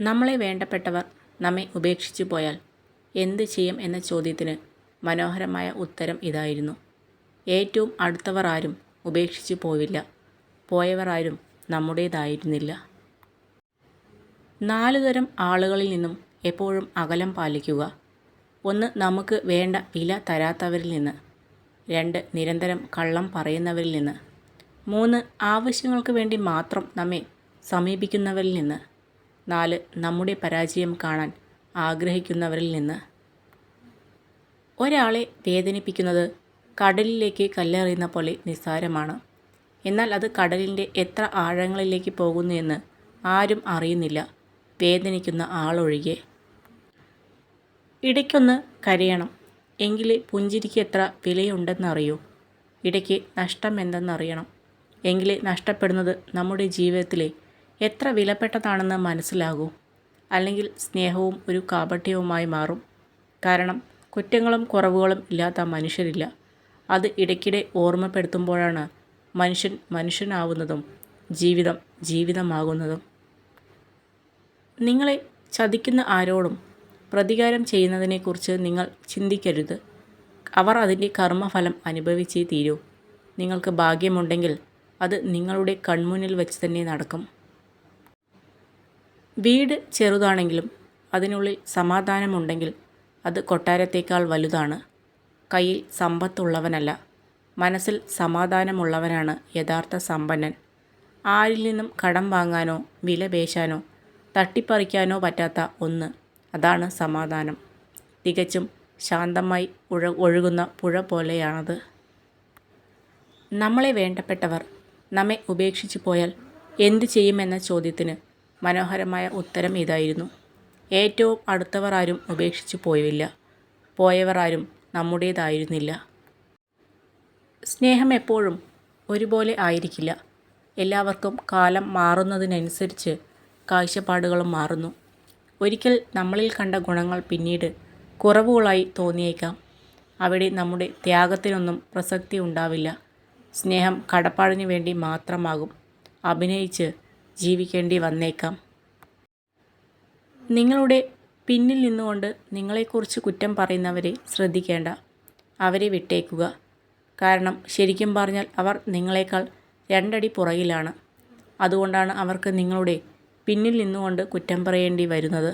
നമ്മളെ വേണ്ടപ്പെട്ടവർ നമ്മെ ഉപേക്ഷിച്ചു പോയാൽ എന്ത് ചെയ്യും എന്ന ചോദ്യത്തിന് മനോഹരമായ ഉത്തരം ഇതായിരുന്നു. ഏറ്റവും അടുത്തവർ ആരും ഉപേക്ഷിച്ചു പോവില്ല. പോയവർ ആരും നമ്മുടേതായിരുന്നില്ല. 4 തരം ആളുകളിൽ നിന്നും എപ്പോഴും അകലം പാലിക്കുക. 1. നമുക്ക് വേണ്ട വില തരാത്തവരിൽ നിന്ന്. 2. നിരന്തരം കള്ളം പറയുന്നവരിൽ നിന്ന്. 3. ആവശ്യങ്ങൾക്ക് വേണ്ടി മാത്രം നമ്മെ സമീപിക്കുന്നവരിൽ നിന്ന്. 4. നമ്മുടെ പരാജയം കാണാൻ ആഗ്രഹിക്കുന്നവരിൽ നിന്ന്. ഒരാളെ വേദനിപ്പിക്കുന്നത് കടലിലേക്ക് കല്ലെറിയുന്ന പോലെ നിസ്സാരമാണ്. എന്നാൽ അത് കടലിൻ്റെ എത്ര ആഴങ്ങളിലേക്ക് പോകുന്നു എന്ന് ആരും അറിയുന്നില്ല, വേദനിക്കുന്ന ആളൊഴികെ. ഇടയ്ക്കൊന്ന് കരയണം, എങ്കിലേ പുഞ്ചിരിക്ക് എത്ര വിലയുണ്ടെന്നറിയൂ. ഇടയ്ക്ക് നഷ്ടം എന്തെന്നറിയണം, എങ്കിലേ നഷ്ടപ്പെടുന്നത് നമ്മുടെ ജീവിതത്തിലെ എത്ര വിലപ്പെട്ടതാണെന്ന് മനസ്സിലാകൂ. അല്ലെങ്കിൽ സ്നേഹവും ഒരു കാപട്യവുമായി മാറും. കാരണം കുറ്റങ്ങളും കുറവുകളും ഇല്ലാത്ത മനുഷ്യരില്ല. അത് ഇടയ്ക്കിടെ ഓർമ്മപ്പെടുത്തുമ്പോഴാണ് മനുഷ്യൻ മനുഷ്യനാവുന്നതും ജീവിതം ജീവിതമാകുന്നതും. നിങ്ങളെ ചതിക്കുന്ന ആരോടും പ്രതികാരം ചെയ്യുന്നതിനെക്കുറിച്ച് നിങ്ങൾ ചിന്തിക്കരുത്. അവർ അതിൻ്റെ കർമ്മഫലം അനുഭവിച്ചേ തീരൂ. നിങ്ങൾക്ക് ഭാഗ്യമുണ്ടെങ്കിൽ അത് നിങ്ങളുടെ കൺമുന്നിൽ വെച്ച് തന്നെ നടക്കും. വീട് ചെറുതാണെങ്കിലും അതിനുള്ളിൽ സമാധാനമുണ്ടെങ്കിൽ അത് കൊട്ടാരത്തേക്കാൾ വലുതാണ്. കയ്യിൽ സമ്പത്തുള്ളവനല്ല, മനസ്സിൽ സമാധാനമുള്ളവനാണ് യഥാർത്ഥ സമ്പന്നൻ. ആരിൽ നിന്നും കടം വാങ്ങാനോ വിലപേശാനോ തട്ടിപ്പറിക്കാനോ പറ്റാത്ത ഒന്ന്, അതാണ് സമാധാനം. തികച്ചും ശാന്തമായി ഒഴുകുന്ന പുഴ പോലെയാണത്. നമ്മളെ വേണ്ടപ്പെട്ടവർ നമ്മെ ഉപേക്ഷിച്ചു പോയാൽ എന്തു ചെയ്യുമെന്ന ചോദ്യത്തിന് മനോഹരമായ ഉത്തരം ഇതായിരുന്നു. ഏറ്റവും അടുത്തവർ ആരും ഉപേക്ഷിച്ചു പോയില്ല. പോയവർ ആരും നമ്മുടേതായിരുന്നില്ല. സ്നേഹം എപ്പോഴും ഒരുപോലെ ആയിരിക്കില്ല. എല്ലാവർക്കും കാലം മാറുന്നതിനനുസരിച്ച് കാഴ്ചപ്പാടുകളും മാറുന്നു. ഒരിക്കൽ നമ്മളിൽ കണ്ട ഗുണങ്ങൾ പിന്നീട് കുറവുകളായി തോന്നിയേക്കാം. അവിടെ നമ്മുടെ ത്യാഗത്തിനൊന്നും പ്രസക്തി ഉണ്ടാവില്ല. സ്നേഹം കടപ്പാടിന് വേണ്ടി മാത്രമാകും. അഭിനയിച്ച് ജീവിക്കേണ്ടി വന്നേക്കാം. നിങ്ങളുടെ പിന്നിൽ നിന്നുകൊണ്ട് നിങ്ങളെക്കുറിച്ച് കുറ്റം പറയുന്നവരെ ശ്രദ്ധിക്കേണ്ട. അവരെ വിട്ടേക്കുക. കാരണം ശരിക്കും പറഞ്ഞാൽ അവർ നിങ്ങളെക്കാൾ 2 അടി പുറകിലാണ്. അതുകൊണ്ടാണ് അവർക്ക് നിങ്ങളുടെ പിന്നിൽ നിന്നുകൊണ്ട് കുറ്റം പറയേണ്ടി വരുന്നത്.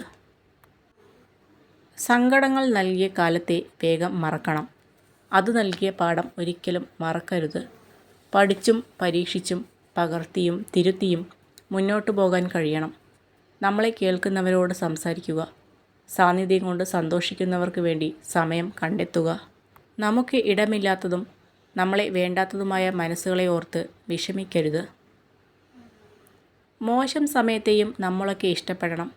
സങ്കടങ്ങൾ നൽകിയ കാലത്തെ വേഗം മറക്കണം. അത് നൽകിയ പാഠം ഒരിക്കലും മറക്കരുത്. പഠിച്ചും പരീക്ഷിച്ചും പകർത്തിയും തിരുത്തിയും മുന്നോട്ടു പോകാൻ കഴിയണം. നമ്മളെ കേൾക്കുന്നവരോട് സംസാരിക്കുക. സാന്നിധ്യം കൊണ്ട് സന്തോഷിക്കുന്നവർക്ക് വേണ്ടി സമയം കണ്ടെത്തുക. നമുക്ക് ഇടമില്ലാത്തതും നമ്മളെ വേണ്ടാത്തതുമായ മനസ്സുകളെ ഓർത്ത് വിഷമിക്കരുത്. മോശം സമയത്തെയും നമ്മളൊക്കെ ഇഷ്ടപ്പെടണം.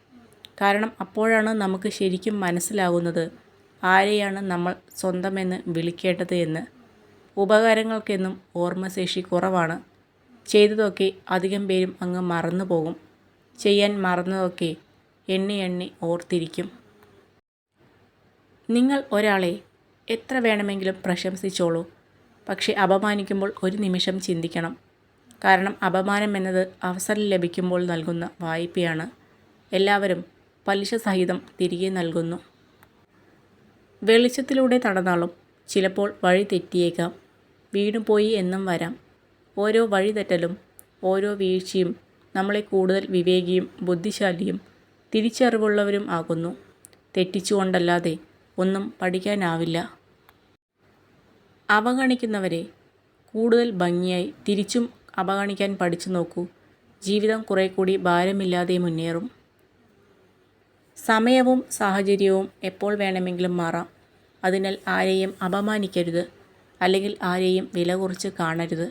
കാരണം അപ്പോഴാണ് നമുക്ക് ശരിക്കും മനസ്സിലാകുന്നത് ആരെയാണ് നമ്മൾ സ്വന്തമെന്ന് വിളിക്കേണ്ടത് എന്ന്. ഉപകാരങ്ങൾക്കെന്നും ഓർമ്മശേഷി കുറവാണ്. ചെയ്തതൊക്കെ അധികം പേരും അങ്ങ് മറന്നു പോകും. ചെയ്യാൻ മറന്നതൊക്കെ എണ്ണി എണ്ണി ഓർത്തിരിക്കും. നിങ്ങൾ ഒരാളെ എത്ര വേണമെങ്കിലും പ്രശംസിച്ചോളൂ. പക്ഷേ അപമാനിക്കുമ്പോൾ ഒരു നിമിഷം ചിന്തിക്കണം. കാരണം അപമാനം എന്നത് അവസരം ലഭിക്കുമ്പോൾ നൽകുന്ന വായ്പയാണ്. എല്ലാവരും പലിശ സഹിതം തിരികെ നൽകുന്നു. വെളിച്ചത്തിലൂടെ നടന്നാലും ചിലപ്പോൾ വഴി തെറ്റിയേക്കാം. വീണുപോയി എന്നും വരാം. ഓരോ വഴിതെറ്റലും ഓരോ വീഴ്ചയും നമ്മളെ കൂടുതൽ വിവേകിയും ബുദ്ധിശാലിയും തിരിച്ചറിവുള്ളവരും ആകുന്നു. തെറ്റിച്ചുകൊണ്ടല്ലാതെ ഒന്നും പഠിക്കാനാവില്ല. അവഗണിക്കുന്നവരെ കൂടുതൽ ഭംഗിയായി തിരിച്ചും അവഗണിക്കാൻ പഠിച്ചു നോക്കൂ. ജീവിതം കുറെ കൂടി ഭാരമില്ലാതെ മുന്നേറും. സമയവും സാഹചര്യവും എപ്പോൾ വേണമെങ്കിലും മാറാം. അതിനാൽ ആരെയും അപമാനിക്കരുത്. അല്ലെങ്കിൽ ആരെയും വില കുറച്ച് കാണരുത്.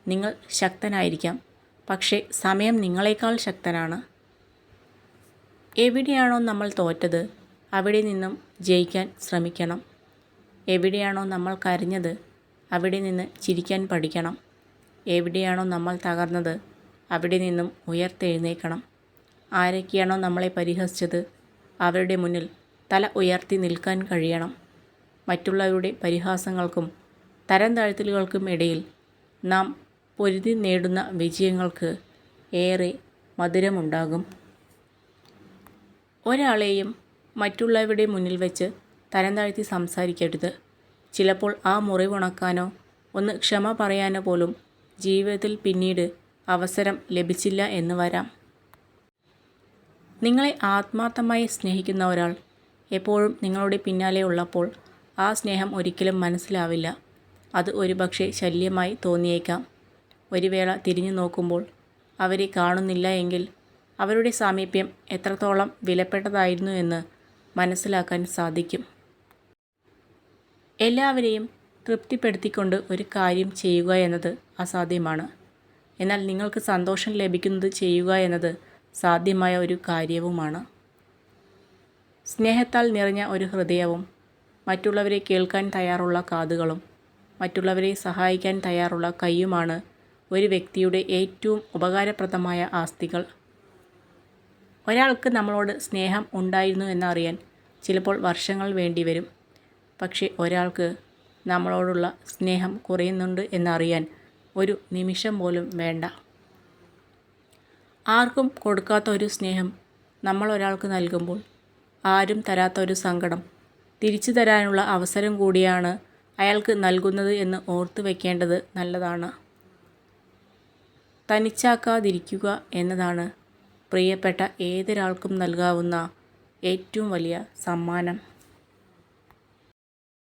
നിങ്ങൾ ശക്തനായിരിക്കാം, പക്ഷേ സമയം നിങ്ങളെക്കാൾ ശക്തനാണ്. എവിടെയാണോ നമ്മൾ തോറ്റത് അവിടെ നിന്നും ജയിക്കാൻ ശ്രമിക്കണം. എവിടെയാണോ നമ്മൾ കരഞ്ഞത് അവിടെ നിന്ന് ചിരിക്കാൻ പഠിക്കണം. എവിടെയാണോ നമ്മൾ തകർന്നത് അവിടെ നിന്നും ഉയർത്തെഴുന്നേൽക്കണം. ആരൊക്കെയാണോ നമ്മളെ പരിഹസിച്ചത് അവരുടെ മുന്നിൽ തല ഉയർത്തി നിൽക്കാൻ കഴിയണം. മറ്റുള്ളവരുടെ പരിഹാസങ്ങൾക്കും തരം താഴ്ത്തലുകൾക്കും ഇടയിൽ നാം പൊരുതി നേടുന്ന വിജയങ്ങൾക്ക് ഏറെ മധുരമുണ്ടാകും. ഒരാളെയും മറ്റുള്ളവരുടെ മുന്നിൽ വെച്ച് തരം താഴ്ത്തി സംസാരിക്കരുത്. ചിലപ്പോൾ ആ മുറിവുണക്കാനോ ഒന്ന് ക്ഷമ പറയാനോ പോലും ജീവിതത്തിൽ പിന്നീട് അവസരം ലഭിച്ചില്ല എന്ന് വരാം. നിങ്ങളെ ആത്മാർത്ഥമായി സ്നേഹിക്കുന്ന ഒരാൾ എപ്പോഴും നിങ്ങളുടെ പിന്നാലെ ഉള്ളപ്പോൾ ആ സ്നേഹം ഒരിക്കലും മനസ്സിലാവില്ല. അത് ഒരുപക്ഷെ ശല്യമായി തോന്നിയേക്കാം. ഒരു വേള തിരിഞ്ഞു നോക്കുമ്പോൾ അവരെ കാണുന്നില്ല എങ്കിൽ അവരുടെ സാമീപ്യം എത്രത്തോളം വിലപ്പെട്ടതായിരുന്നു എന്ന് മനസ്സിലാക്കാൻ സാധിക്കും. എല്ലാവരെയും തൃപ്തിപ്പെടുത്തിക്കൊണ്ട് ഒരു കാര്യം ചെയ്യുക എന്നത് അസാധ്യമാണ്. എന്നാൽ നിങ്ങൾക്ക് സന്തോഷം ലഭിക്കുന്നത് ചെയ്യുക എന്നത് സാധ്യമായ ഒരു കാര്യവുമാണ്. സ്നേഹത്താൽ നിറഞ്ഞ ഒരു ഹൃദയവും മറ്റുള്ളവരെ കേൾക്കാൻ തയ്യാറുള്ള കാതുകളും മറ്റുള്ളവരെ സഹായിക്കാൻ തയ്യാറുള്ള കൈയുമാണ് ഒരു വ്യക്തിയുടെ ഏറ്റവും ഉപകാരപ്രദമായ ആസ്തികൾ. ഒരാൾക്ക് നമ്മളോട് സ്നേഹം ഉണ്ടായിരുന്നു എന്നറിയാൻ ചിലപ്പോൾ വർഷങ്ങൾ വേണ്ടിവരും. പക്ഷേ ഒരാൾക്ക് നമ്മളോടുള്ള സ്നേഹം കുറയുന്നുണ്ട് എന്നറിയാൻ ഒരു നിമിഷം പോലും വേണ്ട. ആർക്കും കൊടുക്കാത്ത ഒരു സ്നേഹം നമ്മൾ ഒരാൾക്ക് നൽകുമ്പോൾ ആരും തരാത്ത ഒരു സങ്കടം തിരിച്ചു തരാനുള്ള അവസരം കൂടിയാണ് അയാൾക്ക് നൽകുന്നത് എന്ന് ഓർത്തു വയ്ക്കേണ്ടത് നല്ലതാണ്. തനിച്ചാക്കാതിരിക്കുക എന്നതാണ് പ്രിയപ്പെട്ട ഏതൊരാൾക്കും നൽകാവുന്ന ഏറ്റവും വലിയ സമ്മാനം.